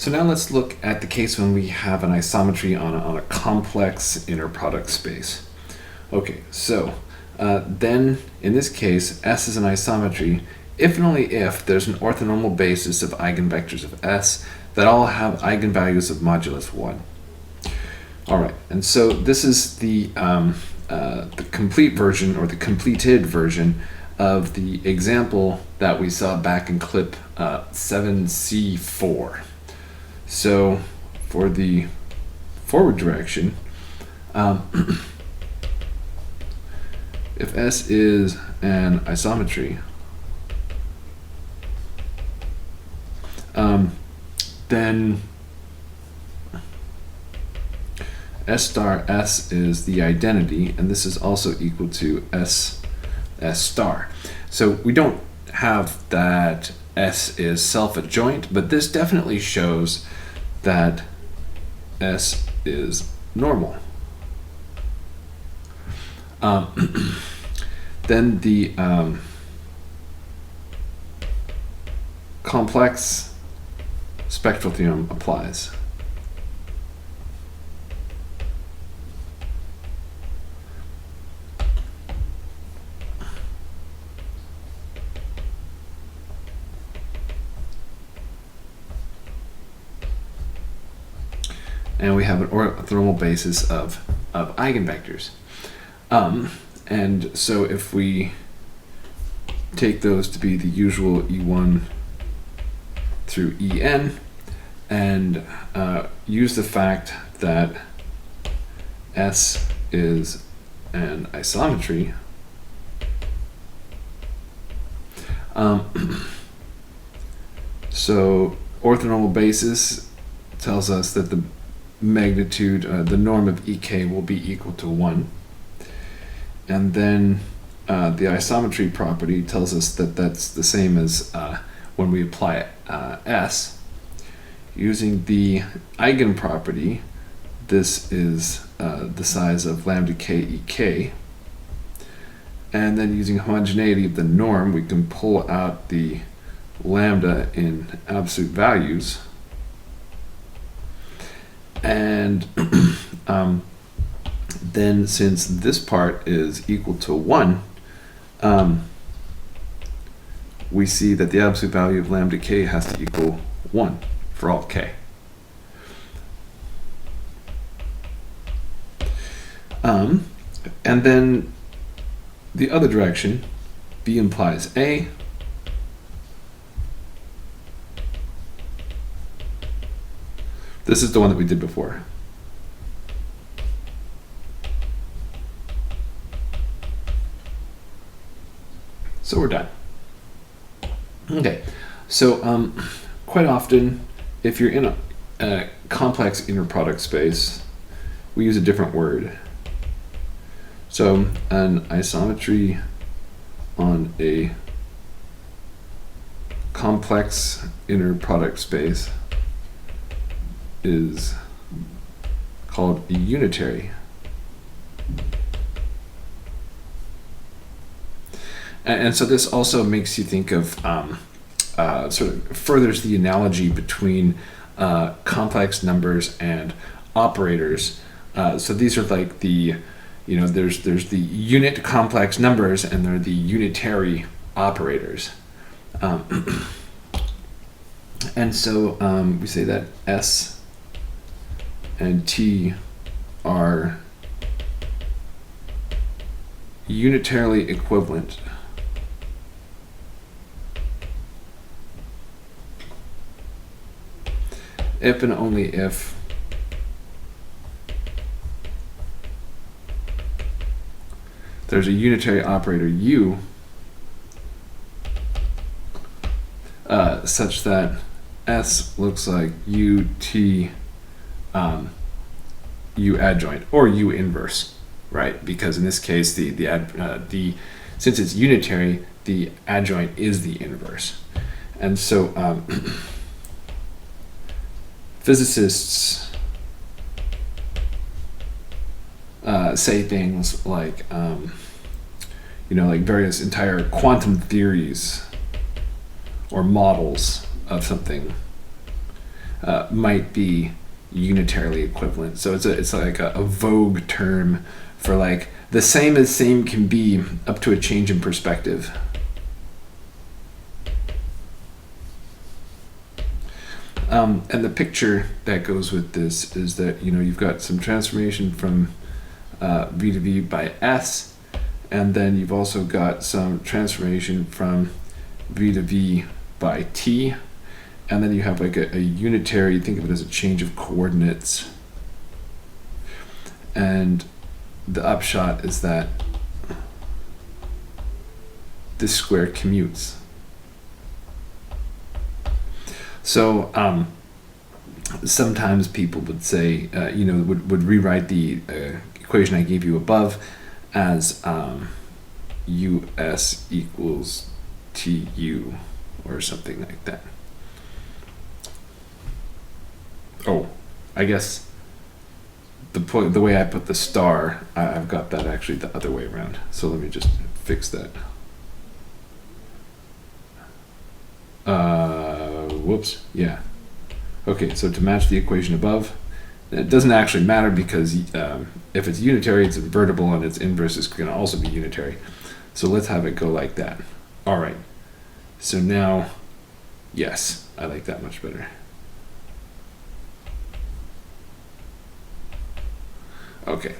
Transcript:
So now let's look at the case when we have an isometry on a complex inner product space. Okay, so then in this case, S is an isometry if and only if there's an orthonormal basis of eigenvectors of S that all have eigenvalues of modulus 1. All right, and so this is the complete version, or the completed version, of the example that we saw back in clip 7C4. So for the forward direction, if S is an isometry, then S star S is the identity, and this is also equal to S star. So we don't have that S is self-adjoint, but this definitely shows that S is normal. Then the complex spectral theorem applies. And we have an orthonormal basis of eigenvectors. And so if we take those to be the usual E1 through En, and use the fact that S is an isometry, so orthonormal basis tells us that the magnitude, the norm of Ek will be equal to 1. And then the isometry property tells us that that's the same as when we apply S. Using the eigenproperty, this is the size of lambda k Ek. And then using homogeneity of the norm, we can pull out the lambda in absolute values. And then since this part is equal to 1, we see that the absolute value of lambda k has to equal 1 for all k. And then the other direction, B implies A. This is the one that we did before. So we're done. Okay, so quite often, if you're in a complex inner product space, we use a different word. So an isometry on a complex inner product space is called a unitary. And so this also makes you think of, sort of furthers the analogy between complex numbers and operators. So these are like the, there's the unit complex numbers and there are the unitary operators. And so we say that S and T are unitarily equivalent. If and only if there's a unitary operator U such that S looks like UT U adjoint or U inverse, right? Because in this case, since it's unitary, the adjoint is the inverse, and so physicists say things like, like various entire quantum theories or models of something might be unitarily equivalent. So it's like a vogue term for like the same as same can be up to a change in perspective. And the picture that goes with this is that, you know, you've got some transformation from v to v by s, and then you've also got some transformation from v to v by t, and then you have like a unitary, think of it as a change of coordinates. And the upshot is that this square commutes. So sometimes people would say, you know, would rewrite the equation I gave you above as US equals TU or something like that. Oh, I guess the way I put the star, I've got that actually the other way around. So let me just fix that. Whoops, yeah. Okay, so to match the equation above, it doesn't actually matter because if it's unitary, it's invertible, and its inverse is going to also be unitary. So let's have it go like that. All right, so now, yes, I like that much better. Okay.